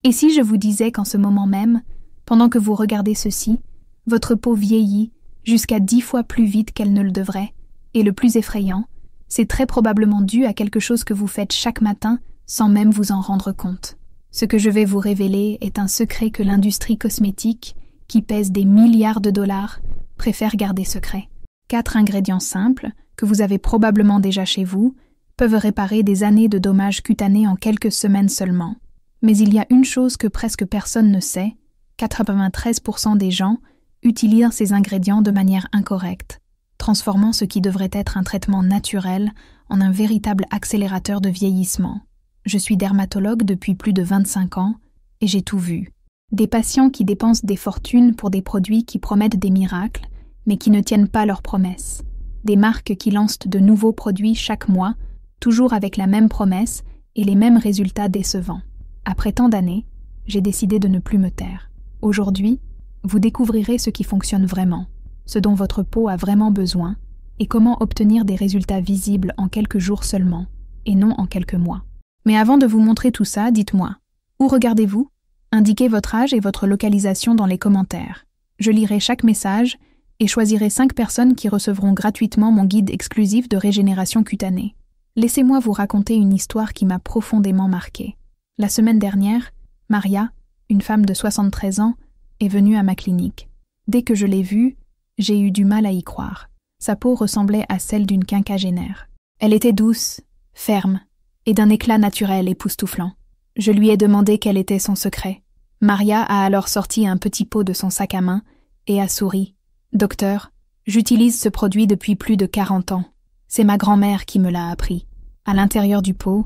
Et si je vous disais qu'en ce moment même, pendant que vous regardez ceci, votre peau vieillit jusqu'à 10 fois plus vite qu'elle ne le devrait, et le plus effrayant, c'est très probablement dû à quelque chose que vous faites chaque matin sans même vous en rendre compte. Ce que je vais vous révéler est un secret que l'industrie cosmétique, qui pèse des milliards de dollars, préfère garder secret. 4 ingrédients simples, que vous avez probablement déjà chez vous, peuvent réparer des années de dommages cutanés en quelques semaines seulement. Mais il y a une chose que presque personne ne sait, 93% des gens utilisent ces ingrédients de manière incorrecte, transformant ce qui devrait être un traitement naturel en un véritable accélérateur de vieillissement. Je suis dermatologue depuis plus de 25 ans et j'ai tout vu. Des patients qui dépensent des fortunes pour des produits qui promettent des miracles, mais qui ne tiennent pas leurs promesses. Des marques qui lancent de nouveaux produits chaque mois, toujours avec la même promesse et les mêmes résultats décevants. Après tant d'années, j'ai décidé de ne plus me taire. Aujourd'hui, vous découvrirez ce qui fonctionne vraiment, ce dont votre peau a vraiment besoin, et comment obtenir des résultats visibles en quelques jours seulement, et non en quelques mois. Mais avant de vous montrer tout ça, dites-moi, où regardez-vous? Indiquez votre âge et votre localisation dans les commentaires. Je lirai chaque message et choisirai 5 personnes qui recevront gratuitement mon guide exclusif de régénération cutanée. Laissez-moi vous raconter une histoire qui m'a profondément marquée. La semaine dernière, Maria, une femme de 73 ans, est venue à ma clinique. Dès que je l'ai vue, j'ai eu du mal à y croire. Sa peau ressemblait à celle d'une quinquagénaire. Elle était douce, ferme, et d'un éclat naturel époustouflant. Je lui ai demandé quel était son secret. Maria a alors sorti un petit pot de son sac à main et a souri. « Docteur, j'utilise ce produit depuis plus de 40 ans. C'est ma grand-mère qui me l'a appris. À l'intérieur du pot,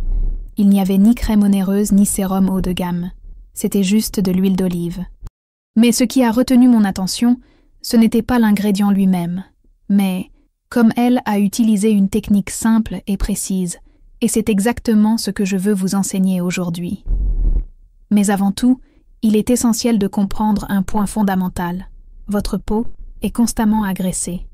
il n'y avait ni crème onéreuse ni sérum haut de gamme. C'était juste de l'huile d'olive. Mais ce qui a retenu mon attention, ce n'était pas l'ingrédient lui-même, mais comme elle a utilisé une technique simple et précise, et c'est exactement ce que je veux vous enseigner aujourd'hui. Mais avant tout, il est essentiel de comprendre un point fondamental. Votre peau est constamment agressée.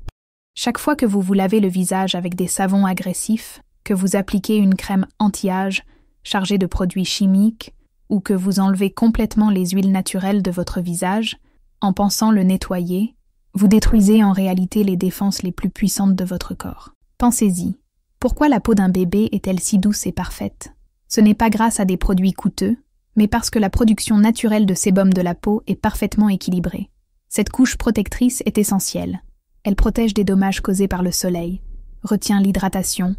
Chaque fois que vous vous lavez le visage avec des savons agressifs, que vous appliquez une crème anti-âge chargée de produits chimiques, ou que vous enlevez complètement les huiles naturelles de votre visage, en pensant le nettoyer, vous détruisez en réalité les défenses les plus puissantes de votre corps. Pensez-y. Pourquoi la peau d'un bébé est-elle si douce et parfaite? Ce n'est pas grâce à des produits coûteux, mais parce que la production naturelle de sébum de la peau est parfaitement équilibrée. Cette couche protectrice est essentielle. Elle protège des dommages causés par le soleil, retient l'hydratation,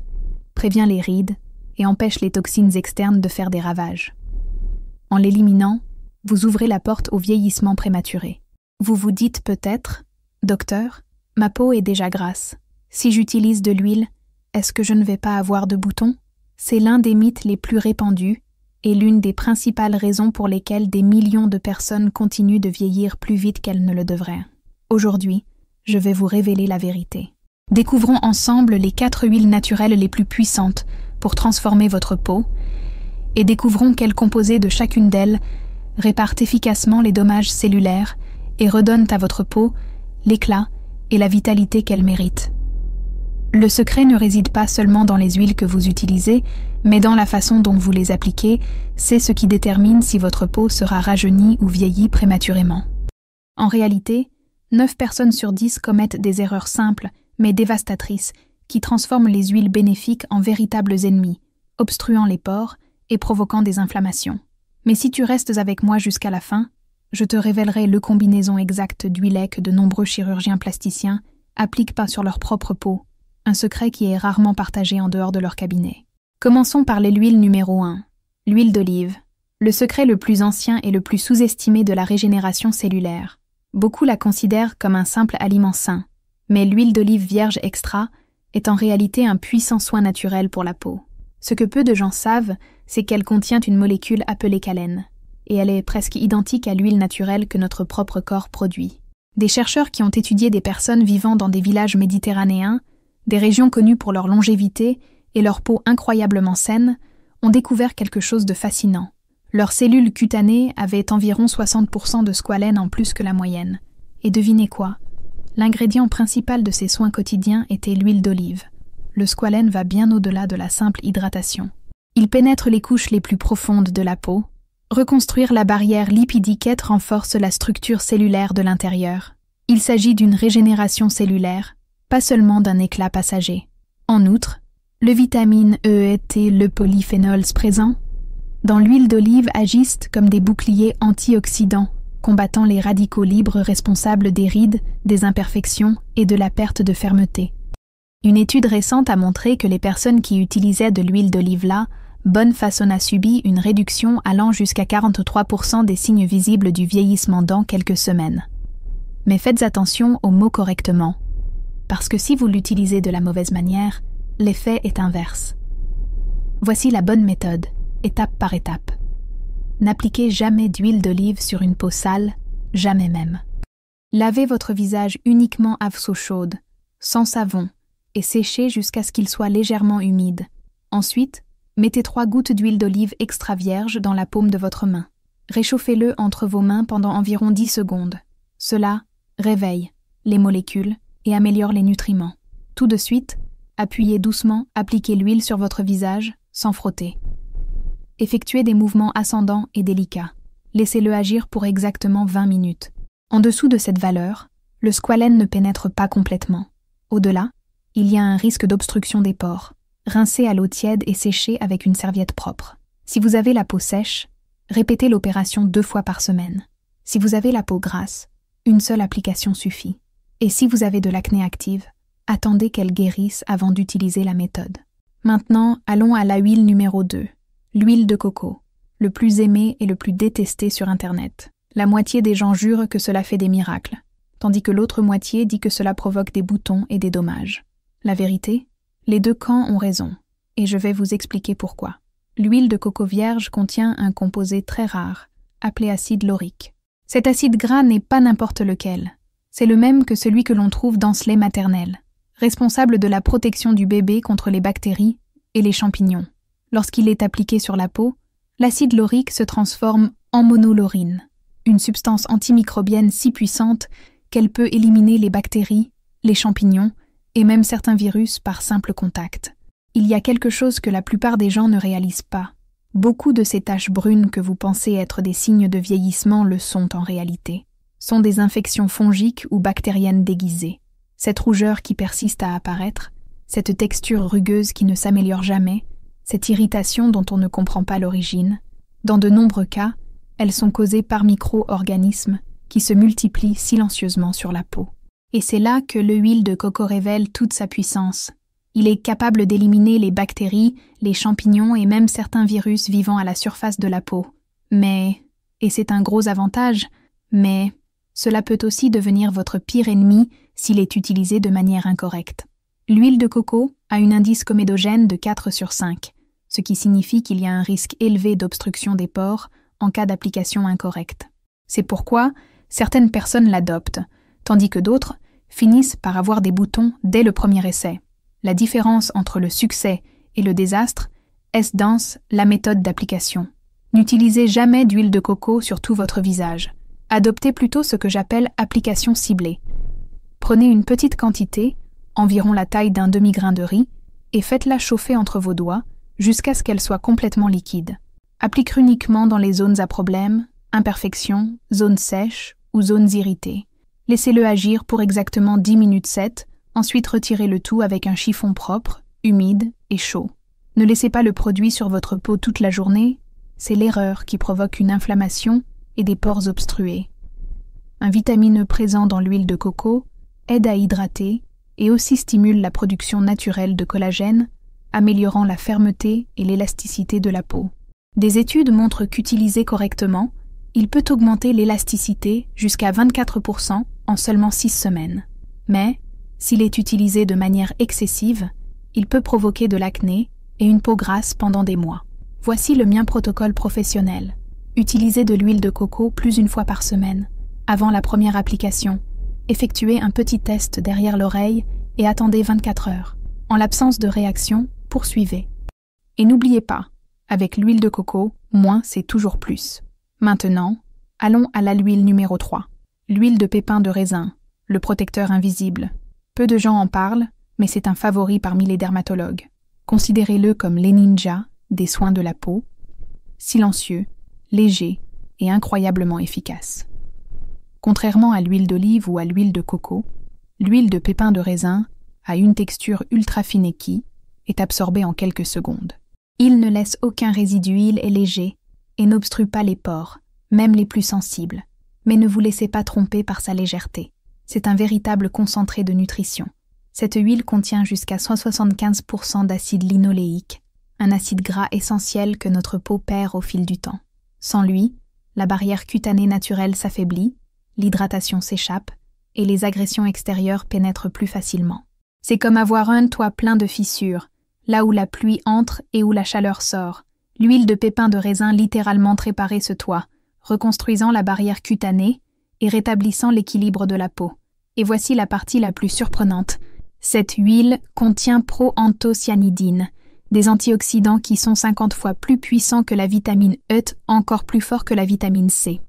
prévient les rides et empêche les toxines externes de faire des ravages. En l'éliminant, vous ouvrez la porte au vieillissement prématuré. Vous vous dites peut-être, « Docteur, ma peau est déjà grasse. Si j'utilise de l'huile, est-ce que je ne vais pas avoir de boutons ?» C'est l'un des mythes les plus répandus et l'une des principales raisons pour lesquelles des millions de personnes continuent de vieillir plus vite qu'elles ne le devraient. Aujourd'hui, je vais vous révéler la vérité. Découvrons ensemble les 4 huiles naturelles les plus puissantes pour transformer votre peau et découvrons quels composés de chacune d'elles réparent efficacement les dommages cellulaires et redonnent à votre peau l'éclat et la vitalité qu'elle mérite. Le secret ne réside pas seulement dans les huiles que vous utilisez, mais dans la façon dont vous les appliquez, c'est ce qui détermine si votre peau sera rajeunie ou vieillit prématurément. En réalité, 9 personnes sur 10 commettent des erreurs simples, mais dévastatrices, qui transforment les huiles bénéfiques en véritables ennemis, obstruant les pores et provoquant des inflammations. Mais si tu restes avec moi jusqu'à la fin, je te révélerai le combinaison exacte d'huilets que de nombreux chirurgiens plasticiens appliquent pas sur leur propre peau, un secret qui est rarement partagé en dehors de leur cabinet. Commençons par l'huile numéro 1, l'huile d'olive, le secret le plus ancien et le plus sous-estimé de la régénération cellulaire. Beaucoup la considèrent comme un simple aliment sain, mais l'huile d'olive vierge extra est en réalité un puissant soin naturel pour la peau. Ce que peu de gens savent, c'est qu'elle contient une molécule appelée qualène, et elle est presque identique à l'huile naturelle que notre propre corps produit. Des chercheurs qui ont étudié des personnes vivant dans des villages méditerranéens, des régions connues pour leur longévité et leur peau incroyablement saine, ont découvert quelque chose de fascinant. Leurs cellules cutanées avaient environ 60% de squalène en plus que la moyenne. Et devinez quoi? L'ingrédient principal de ces soins quotidiens était l'huile d'olive. Le squalène va bien au-delà de la simple hydratation. Il pénètre les couches les plus profondes de la peau, Reconstruire la barrière lipidiquette renforce la structure cellulaire de l'intérieur. Il s'agit d'une régénération cellulaire, pas seulement d'un éclat passager. En outre, le vitamine E et le polyphénols présents dans l'huile d'olive agissent comme des boucliers antioxydants, combattant les radicaux libres responsables des rides, des imperfections et de la perte de fermeté. Une étude récente a montré que les personnes qui utilisaient de l'huile d'olive là, bonne façon a subi une réduction allant jusqu'à 43% des signes visibles du vieillissement dans quelques semaines. Mais faites attention aux mots correctement, parce que si vous l'utilisez de la mauvaise manière, l'effet est inverse. Voici la bonne méthode, étape par étape. N'appliquez jamais d'huile d'olive sur une peau sale, jamais même. Lavez votre visage uniquement à eau chaude, sans savon, et séchez jusqu'à ce qu'il soit légèrement humide. Ensuite, mettez 3 gouttes d'huile d'olive extra vierge dans la paume de votre main. Réchauffez-le entre vos mains pendant environ 10 secondes. Cela réveille les molécules et améliore les nutriments. Tout de suite, appuyez doucement, appliquez l'huile sur votre visage, sans frotter. Effectuez des mouvements ascendants et délicats. Laissez-le agir pour exactement 20 minutes. En dessous de cette valeur, le squalène ne pénètre pas complètement. Au-delà, il y a un risque d'obstruction des pores. Rincez à l'eau tiède et séchez avec une serviette propre. Si vous avez la peau sèche, répétez l'opération 2 fois par semaine. Si vous avez la peau grasse, une seule application suffit. Et si vous avez de l'acné active, attendez qu'elle guérisse avant d'utiliser la méthode. Maintenant, allons à la huile numéro 2, l'huile de coco, le plus aimé et le plus détesté sur Internet. La moitié des gens jurent que cela fait des miracles, tandis que l'autre moitié dit que cela provoque des boutons et des dommages. La vérité ? Les deux camps ont raison, et je vais vous expliquer pourquoi. L'huile de coco vierge contient un composé très rare, appelé acide laurique. Cet acide gras n'est pas n'importe lequel. C'est le même que celui que l'on trouve dans ce lait maternel, responsable de la protection du bébé contre les bactéries et les champignons. Lorsqu'il est appliqué sur la peau, l'acide laurique se transforme en monolaurine, une substance antimicrobienne si puissante qu'elle peut éliminer les bactéries, les champignons et même certains virus par simple contact. Il y a quelque chose que la plupart des gens ne réalisent pas. Beaucoup de ces taches brunes que vous pensez être des signes de vieillissement le sont en réalité. Sont des infections fongiques ou bactériennes déguisées. Cette rougeur qui persiste à apparaître, cette texture rugueuse qui ne s'améliore jamais, cette irritation dont on ne comprend pas l'origine, dans de nombreux cas, elles sont causées par micro-organismes qui se multiplient silencieusement sur la peau. Et c'est là que l'huile de coco révèle toute sa puissance. Il est capable d'éliminer les bactéries, les champignons et même certains virus vivant à la surface de la peau. Mais, et c'est un gros avantage, mais cela peut aussi devenir votre pire ennemi s'il est utilisé de manière incorrecte. L'huile de coco a un indice comédogène de 4 sur 5, ce qui signifie qu'il y a un risque élevé d'obstruction des pores en cas d'application incorrecte. C'est pourquoi certaines personnes l'adoptent, tandis que d'autres finissent par avoir des boutons dès le premier essai. La différence entre le succès et le désastre est dans la méthode d'application. N'utilisez jamais d'huile de coco sur tout votre visage. Adoptez plutôt ce que j'appelle application ciblée. Prenez une petite quantité, environ la taille d'un demi-grain de riz, et faites-la chauffer entre vos doigts jusqu'à ce qu'elle soit complètement liquide. Appliquez uniquement dans les zones à problème, imperfections, zones sèches ou zones irritées. Laissez-le agir pour exactement 10 minutes 7, ensuite retirez le tout avec un chiffon propre, humide et chaud. Ne laissez pas le produit sur votre peau toute la journée, c'est l'erreur qui provoque une inflammation et des pores obstrués. Un vitamine présent dans l'huile de coco aide à hydrater et aussi stimule la production naturelle de collagène, améliorant la fermeté et l'élasticité de la peau. Des études montrent qu'utilisé correctement, il peut augmenter l'élasticité jusqu'à 24% en seulement 6 semaines. Mais, s'il est utilisé de manière excessive, il peut provoquer de l'acné et une peau grasse pendant des mois. Voici le mien protocole professionnel. Utilisez de l'huile de coco plus une fois par semaine. Avant la première application, effectuez un petit test derrière l'oreille et attendez 24 heures. En l'absence de réaction, poursuivez. Et n'oubliez pas, avec l'huile de coco, moins c'est toujours plus. Maintenant, allons à l'huile numéro 3. L'huile de pépins de raisin, le protecteur invisible. Peu de gens en parlent, mais c'est un favori parmi les dermatologues. Considérez-le comme les ninjas des soins de la peau. Silencieux, léger et incroyablement efficace. Contrairement à l'huile d'olive ou à l'huile de coco, l'huile de pépins de raisin a une texture ultra fine et qui est absorbée en quelques secondes. Il ne laisse aucun résidu huile et léger et n'obstrue pas les pores, même les plus sensibles. Mais ne vous laissez pas tromper par sa légèreté. C'est un véritable concentré de nutrition. Cette huile contient jusqu'à 175% d'acide linoléique, un acide gras essentiel que notre peau perd au fil du temps. Sans lui, la barrière cutanée naturelle s'affaiblit, l'hydratation s'échappe et les agressions extérieures pénètrent plus facilement. C'est comme avoir un toit plein de fissures, là où la pluie entre et où la chaleur sort. L'huile de pépins de raisin littéralement tréparait ce toit, reconstruisant la barrière cutanée et rétablissant l'équilibre de la peau. Et voici la partie la plus surprenante. Cette huile contient proanthocyanidine, des antioxydants qui sont 50 fois plus puissants que la vitamine E, encore plus fort que la vitamine C.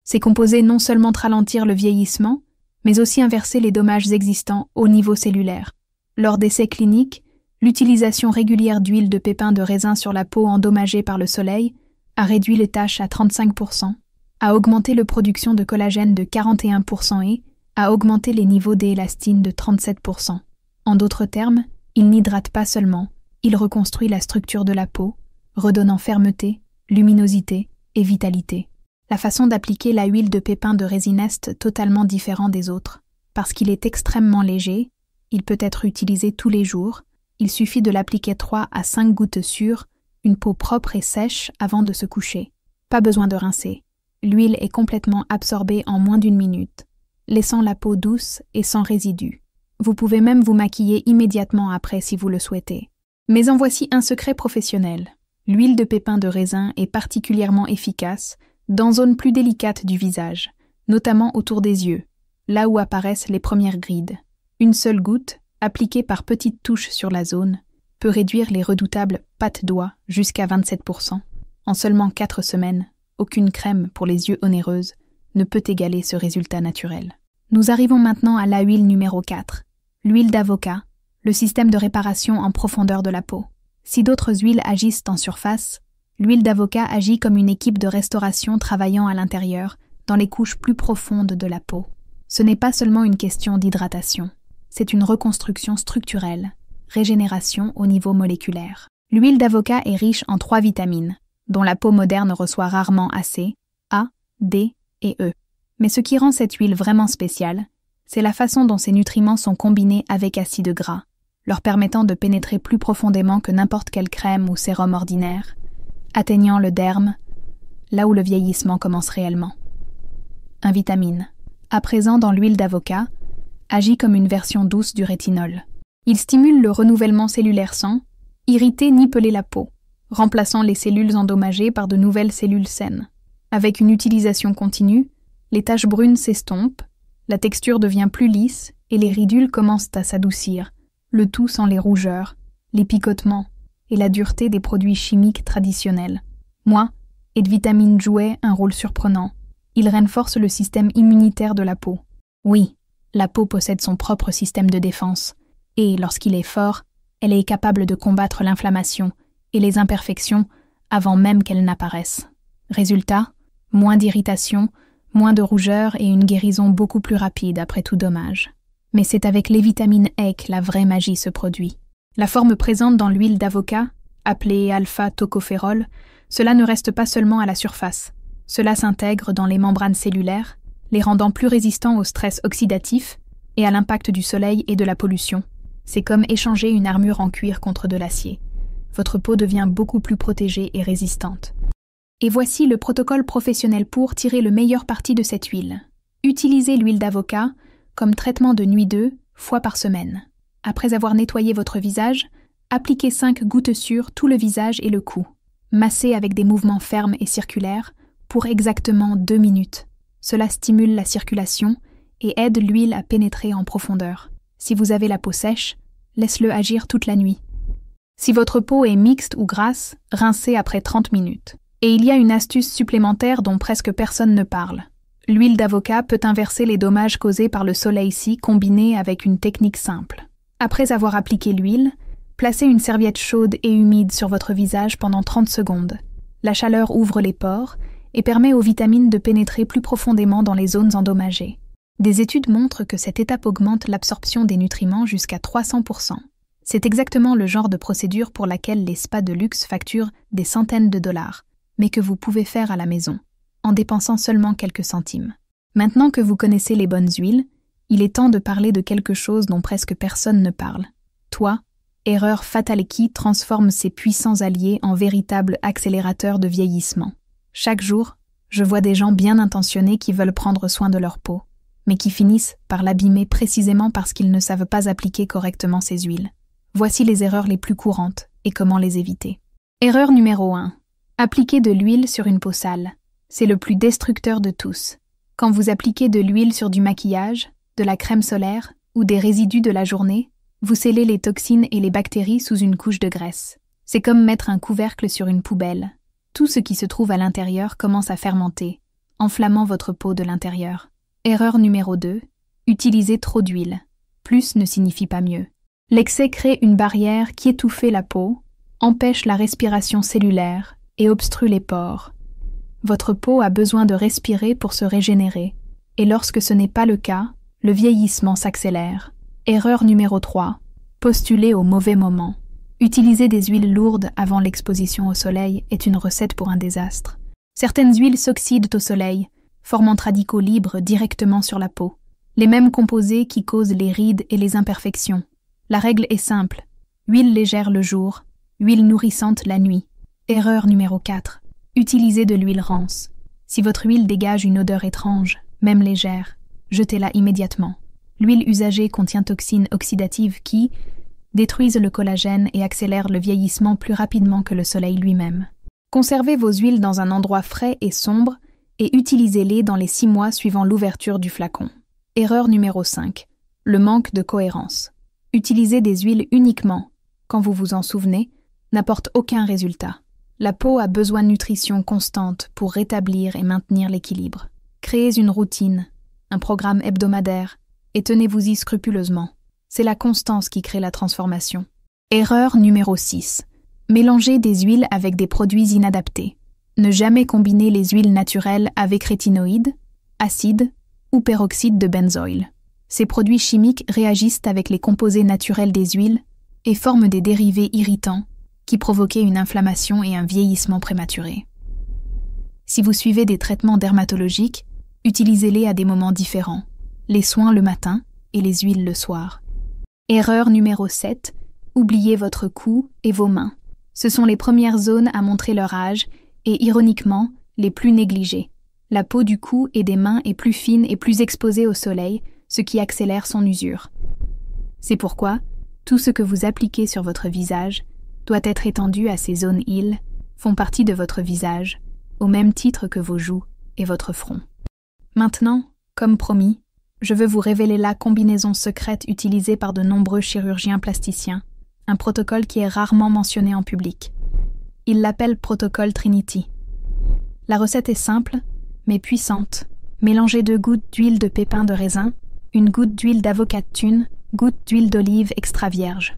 Ces composés non seulement ralentir le vieillissement, mais aussi inverser les dommages existants au niveau cellulaire. Lors d'essais cliniques, l'utilisation régulière d'huile de pépins de raisin sur la peau endommagée par le soleil a réduit les taches à 35%, a augmenté la production de collagène de 41% et a augmenté les niveaux d'élastine de 37%. En d'autres termes, il n'hydrate pas seulement, il reconstruit la structure de la peau, redonnant fermeté, luminosité et vitalité. La façon d'appliquer la huile de pépins de raisin est totalement différente des autres. Parce qu'il est extrêmement léger, il peut être utilisé tous les jours. Il suffit de l'appliquer 3 à 5 gouttes sur une peau propre et sèche avant de se coucher. Pas besoin de rincer. L'huile est complètement absorbée en moins d'1 minute, laissant la peau douce et sans résidus. Vous pouvez même vous maquiller immédiatement après si vous le souhaitez. Mais en voici un secret professionnel. L'huile de pépins de raisin est particulièrement efficace dans zones plus délicates du visage, notamment autour des yeux, là où apparaissent les premières rides. Une seule goutte, appliquée par petites touches sur la zone, peut réduire les redoutables pattes d'oie jusqu'à 27%. En seulement 4 semaines, aucune crème pour les yeux onéreuses ne peut égaler ce résultat naturel. Nous arrivons maintenant à la huile numéro 4, l'huile d'avocat, le système de réparation en profondeur de la peau. Si d'autres huiles agissent en surface, l'huile d'avocat agit comme une équipe de restauration travaillant à l'intérieur, dans les couches plus profondes de la peau. Ce n'est pas seulement une question d'hydratation, c'est une reconstruction structurelle, régénération au niveau moléculaire. L'huile d'avocat est riche en 3 vitamines, dont la peau moderne reçoit rarement assez, A, D et E. Mais ce qui rend cette huile vraiment spéciale, c'est la façon dont ces nutriments sont combinés avec acides gras, leur permettant de pénétrer plus profondément que n'importe quelle crème ou sérum ordinaire, atteignant le derme, là où le vieillissement commence réellement. Un vitamine, à présent dans l'huile d'avocat, agit comme une version douce du rétinol. Il stimule le renouvellement cellulaire sans irriter ni peler la peau, remplaçant les cellules endommagées par de nouvelles cellules saines. Avec une utilisation continue, les taches brunes s'estompent, la texture devient plus lisse et les ridules commencent à s'adoucir, le tout sans les rougeurs, les picotements et la dureté des produits chimiques traditionnels. Moi, et de vitamine jouait un rôle surprenant. Il renforce le système immunitaire de la peau. Oui, la peau possède son propre système de défense, et lorsqu'il est fort, elle est capable de combattre l'inflammation et les imperfections avant même qu'elles n'apparaissent. Résultat, moins d'irritation, moins de rougeur et une guérison beaucoup plus rapide après tout dommage. Mais c'est avec les vitamines E que la vraie magie se produit. La forme présente dans l'huile d'avocat, appelée alpha-tocophérol, cela ne reste pas seulement à la surface. Cela s'intègre dans les membranes cellulaires, les rendant plus résistants au stress oxydatif et à l'impact du soleil et de la pollution. C'est comme échanger une armure en cuir contre de l'acier. Votre peau devient beaucoup plus protégée et résistante. Et voici le protocole professionnel pour tirer le meilleur parti de cette huile. Utilisez l'huile d'avocat comme traitement de nuit 2 fois par semaine. Après avoir nettoyé votre visage, appliquez 5 gouttes sur tout le visage et le cou. Massez avec des mouvements fermes et circulaires pour exactement 2 minutes. Cela stimule la circulation et aide l'huile à pénétrer en profondeur. Si vous avez la peau sèche, laisse-le agir toute la nuit. Si votre peau est mixte ou grasse, rincez après 30 minutes. Et il y a une astuce supplémentaire dont presque personne ne parle. L'huile d'avocat peut inverser les dommages causés par le soleil-ci combinée avec une technique simple. Après avoir appliqué l'huile, placez une serviette chaude et humide sur votre visage pendant 30 secondes. La chaleur ouvre les pores et permet aux vitamines de pénétrer plus profondément dans les zones endommagées. Des études montrent que cette étape augmente l'absorption des nutriments jusqu'à 300%. C'est exactement le genre de procédure pour laquelle les spas de luxe facturent des centaines de dollars, mais que vous pouvez faire à la maison, en dépensant seulement quelques centimes. Maintenant que vous connaissez les bonnes huiles, il est temps de parler de quelque chose dont presque personne ne parle. Toi, erreur fatale qui transforme ses puissants alliés en véritables accélérateurs de vieillissement. Chaque jour, je vois des gens bien intentionnés qui veulent prendre soin de leur peau, mais qui finissent par l'abîmer précisément parce qu'ils ne savent pas appliquer correctement ces huiles. Voici les erreurs les plus courantes et comment les éviter. Erreur numéro 1. Appliquer de l'huile sur une peau sale. C'est le plus destructeur de tous. Quand vous appliquez de l'huile sur du maquillage, de la crème solaire ou des résidus de la journée, vous scellez les toxines et les bactéries sous une couche de graisse. C'est comme mettre un couvercle sur une poubelle. Tout ce qui se trouve à l'intérieur commence à fermenter, enflammant votre peau de l'intérieur. Erreur numéro 2. Utiliser trop d'huile. Plus ne signifie pas mieux. L'excès crée une barrière qui étouffe la peau, empêche la respiration cellulaire et obstrue les pores. Votre peau a besoin de respirer pour se régénérer, et lorsque ce n'est pas le cas, le vieillissement s'accélère. Erreur numéro 3. Postuler au mauvais moment. Utiliser des huiles lourdes avant l'exposition au soleil est une recette pour un désastre. Certaines huiles s'oxydent au soleil, formant radicaux libres directement sur la peau. Les mêmes composés qui causent les rides et les imperfections. La règle est simple. Huile légère le jour, huile nourrissante la nuit. Erreur numéro 4. Utilisez de l'huile rance. Si votre huile dégage une odeur étrange, même légère, jetez-la immédiatement. L'huile usagée contient toxines oxydatives qui détruisent le collagène et accélèrent le vieillissement plus rapidement que le soleil lui-même. Conservez vos huiles dans un endroit frais et sombre et utilisez-les dans les 6 mois suivant l'ouverture du flacon. Erreur numéro 5. Le manque de cohérence. Utiliser des huiles uniquement, quand vous vous en souvenez, n'apporte aucun résultat. La peau a besoin de nutrition constante pour rétablir et maintenir l'équilibre. Créez une routine, un programme hebdomadaire, et tenez-vous-y scrupuleusement. C'est la constance qui crée la transformation. Erreur numéro 6. Mélanger des huiles avec des produits inadaptés. Ne jamais combiner les huiles naturelles avec rétinoïdes, acides ou peroxyde de benzoïl. Ces produits chimiques réagissent avec les composés naturels des huiles et forment des dérivés irritants qui provoquent une inflammation et un vieillissement prématuré. Si vous suivez des traitements dermatologiques, utilisez-les à des moments différents, les soins le matin et les huiles le soir. Erreur numéro 7. Oubliez votre cou et vos mains. Ce sont les premières zones à montrer leur âge et, ironiquement, les plus négligées. La peau du cou et des mains est plus fine et plus exposée au soleil, ce qui accélère son usure. C'est pourquoi, tout ce que vous appliquez sur votre visage doit être étendu à ces zones îles, font partie de votre visage, au même titre que vos joues et votre front. Maintenant, comme promis, je veux vous révéler la combinaison secrète utilisée par de nombreux chirurgiens plasticiens, un protocole qui est rarement mentionné en public. Ils l'appellent protocole Trinity. La recette est simple, mais puissante. Mélangez 2 gouttes d'huile de pépins de raisin, 1 goutte d'huile d'avocat de thune, goutte d'huile d'olive extra vierge.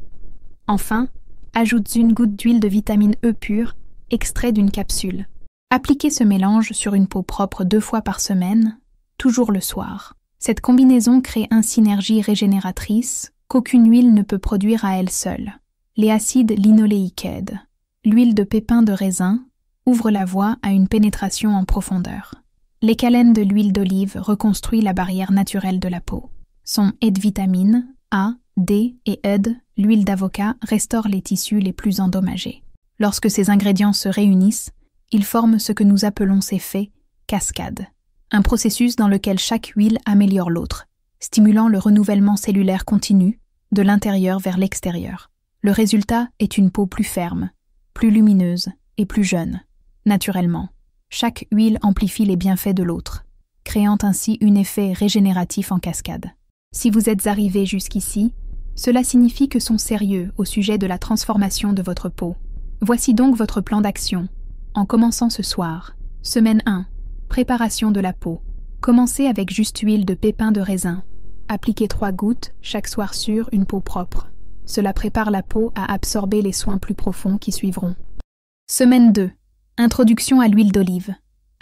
Enfin, ajoute 1 goutte d'huile de vitamine E pure, extrait d'une capsule. Appliquez ce mélange sur une peau propre 2 fois par semaine, toujours le soir. Cette combinaison crée une synergie régénératrice qu'aucune huile ne peut produire à elle seule. Les acides linoléiques aident. L'huile de pépins de raisin ouvre la voie à une pénétration en profondeur. L'écalène de l'huile d'olive reconstruit la barrière naturelle de la peau. Son aide-vitamine A, D et ED, l'huile d'avocat, restaure les tissus les plus endommagés. Lorsque ces ingrédients se réunissent, ils forment ce que nous appelons ces effets cascade. Un processus dans lequel chaque huile améliore l'autre, stimulant le renouvellement cellulaire continu, de l'intérieur vers l'extérieur. Le résultat est une peau plus ferme, plus lumineuse et plus jeune. Naturellement, chaque huile amplifie les bienfaits de l'autre, créant ainsi un effet régénératif en cascade. Si vous êtes arrivé jusqu'ici, cela signifie que sont sérieux au sujet de la transformation de votre peau. Voici donc votre plan d'action. En commençant ce soir, semaine 1, préparation de la peau. Commencez avec juste huile de pépins de raisin. Appliquez 3 gouttes chaque soir sur une peau propre. Cela prépare la peau à absorber les soins plus profonds qui suivront. Semaine 2. Introduction à l'huile d'olive.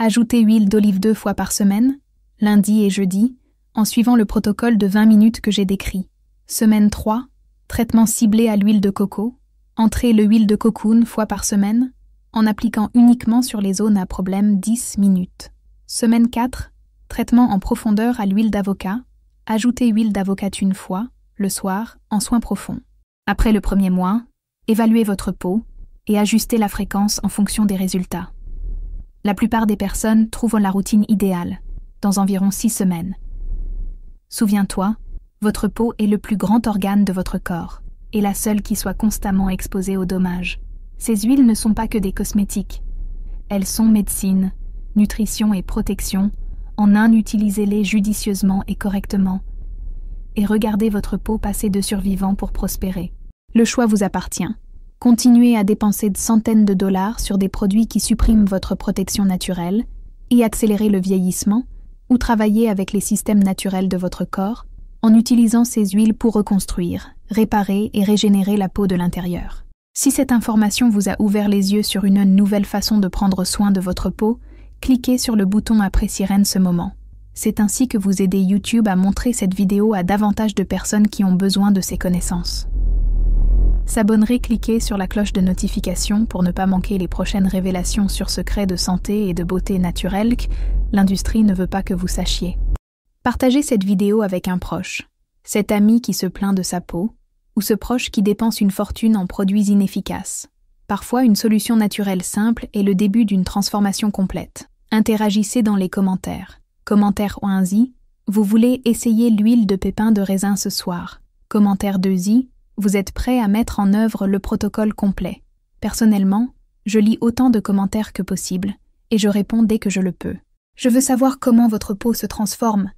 Ajoutez huile d'olive 2 fois par semaine, lundi et jeudi, en suivant le protocole de 20 minutes que j'ai décrit. Semaine 3, traitement ciblé à l'huile de coco. Entrez l'huile de cocoon fois par semaine, en appliquant uniquement sur les zones à problème 10 minutes. Semaine 4, traitement en profondeur à l'huile d'avocat. Ajoutez huile d'avocat une fois, le soir, en soins profonds. Après le premier mois, évaluez votre peau et ajustez la fréquence en fonction des résultats. La plupart des personnes trouvent la routine idéale, dans environ 6 semaines. Souviens-toi, votre peau est le plus grand organe de votre corps et la seule qui soit constamment exposée aux dommages. Ces huiles ne sont pas que des cosmétiques. Elles sont médecine, nutrition et protection. En un, utilisez-les judicieusement et correctement. Et regardez votre peau passer de survivant pour prospérer. Le choix vous appartient. Continuez à dépenser de centaines de dollars sur des produits qui suppriment votre protection naturelle et accélérez le vieillissement, ou travaillez avec les systèmes naturels de votre corps en utilisant ces huiles pour reconstruire, réparer et régénérer la peau de l'intérieur. Si cette information vous a ouvert les yeux sur une nouvelle façon de prendre soin de votre peau, cliquez sur le bouton apprécier ce moment. C'est ainsi que vous aidez YouTube à montrer cette vidéo à davantage de personnes qui ont besoin de ces connaissances. S'abonner, cliquez sur la cloche de notification pour ne pas manquer les prochaines révélations sur secrets de santé et de beauté naturelle que l'industrie ne veut pas que vous sachiez. Partagez cette vidéo avec un proche, cet ami qui se plaint de sa peau, ou ce proche qui dépense une fortune en produits inefficaces. Parfois, une solution naturelle simple est le début d'une transformation complète. Interagissez dans les commentaires. Commentaire 1i, vous voulez essayer l'huile de pépins de raisin ce soir. Commentaire 2i, vous êtes prêt à mettre en œuvre le protocole complet. Personnellement, je lis autant de commentaires que possible, et je réponds dès que je le peux. Je veux savoir comment votre peau se transforme